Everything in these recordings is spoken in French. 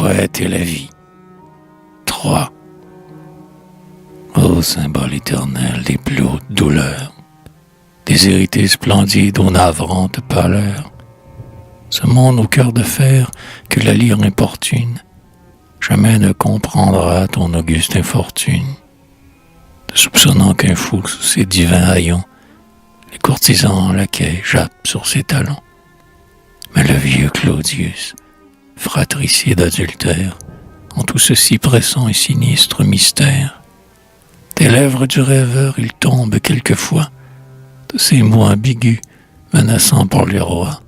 poète et la vie. 3. Ô symbole éternel des plus hautes douleurs, des hérités splendides aux navrantes pâleurs, ce monde au cœur de fer que la lyre importune jamais ne comprendra ton auguste infortune, te soupçonnant qu'un fou sous ses divins haillons, les courtisans laquais jappent sur ses talons. Mais le vieux Claudius, fratricide adultère, en tout ceci pressant et sinistre mystère, des lèvres du rêveur il tombe quelquefois de ces mots ambigus menaçants pour les rois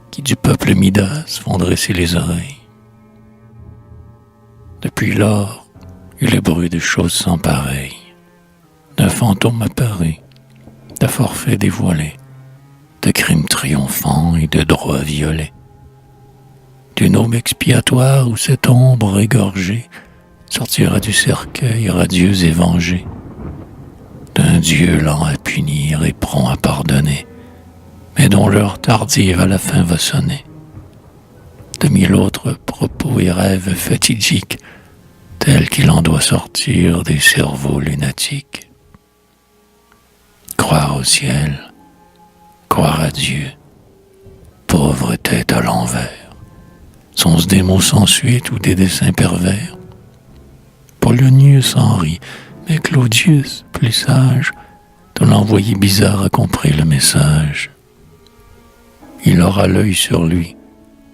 qui du peuple Midas font dresser les oreilles. Depuis lors, eut le bruit de choses sans pareilles, d'un fantôme apparu, de forfaits dévoilés, de crimes triomphants et de droits violés, d'une aube expiatoire où cette ombre égorgée sortira du cercueil radieux et vengé, d'un Dieu lent à punir et prompt à pardonner, mais dont l'heure tardive à la fin va sonner, de mille autres propos et rêves fatidiques, tels qu'il en doit sortir des cerveaux lunatiques. Croire au ciel, croire à Dieu, pauvre tête à l'envers, sont-ce des mots sans suite ou des desseins pervers? Polonius en rit, mais Claudius, plus sage, de l'envoyé bizarre a compris le message. Il aura l'œil sur lui,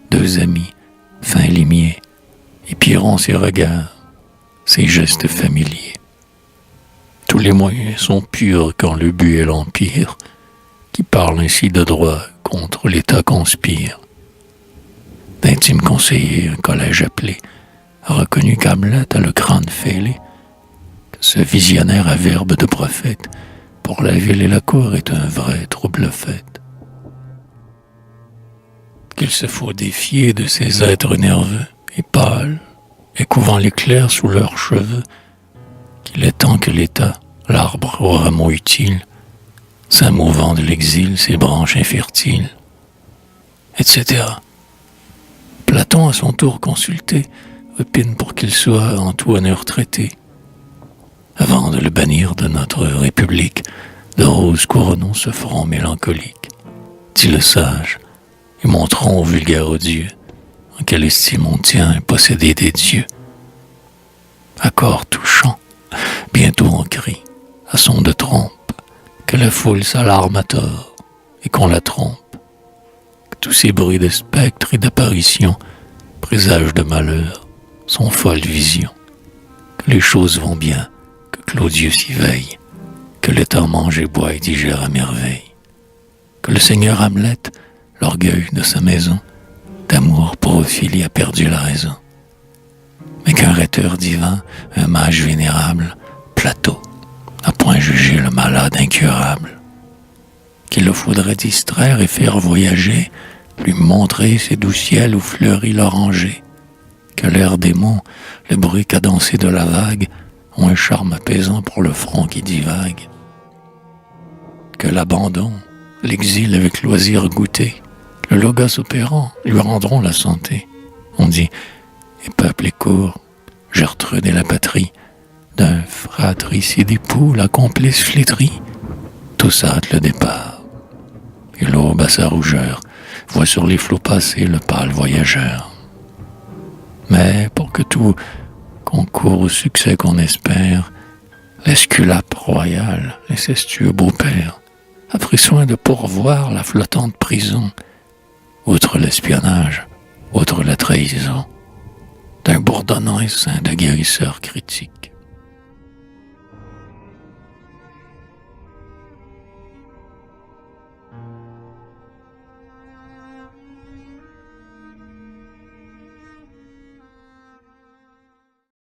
deux amis, fins limiers, épieront ses regards, ses gestes familiers. Tous les moyens sont purs quand le but est l'empire, qui parle ainsi de droit contre l'État conspire. D'intime conseiller, un collège appelé, a reconnu qu'Hamlet a le crâne fêlé, que ce visionnaire à verbe de prophète, pour la ville et la cour est un vrai trouble-fête. Qu'il se faut défier de ces êtres nerveux et pâles, et couvant l'éclair sous leurs cheveux, qu'il est temps que l'État, l'arbre aux rameaux utiles, s'amouvant de l'exil ses branches infertiles, etc. Platon, à son tour consulté, opine pour qu'il soit en tout honneur traité. Avant de le bannir de notre République, de roses couronnons ce front mélancolique, dit le sage, et montrons au vulgaire odieux en quelle estime on tient un possédé des dieux. Accord touchant, bientôt on crie, à son de trompe, que la foule s'alarme à tort et qu'on la trompe, que tous ces bruits de spectres et d'apparitions, présages de malheur, sont folles visions, que les choses vont bien, que Claudius y veille, que le temps mange et boit et digère à merveille, que le seigneur Hamlet, l'orgueil de sa maison, d'amour pour Ophélie a perdu la raison, mais qu'un rhéteur divin, un mage vénérable, Platon, n'a point jugé le malade incurable, qu'il le faudrait distraire et faire voyager, lui montrer ces doux ciels où fleurit l'oranger, que l'air des monts, le bruit cadencé de la vague, ont un charme apaisant pour le front qui divague, que l'abandon, l'exil avec loisir goûté, le logos opérant lui rendront la santé. On dit, et peuple et cour, Gertrude et la patrie, d'un fratricide époux la complice flétrie, tous hâtent le départ. Et l'aube à sa rougeur voit sur les flots passer le pâle voyageur. Mais pour que tout concourt au succès qu'on espère, l'esculape royal, l'incestueux beau-père, a pris soin de pourvoir la flottante prison, outre l'espionnage, outre la trahison, d'un bourdonnant essaim de guérisseurs critiques.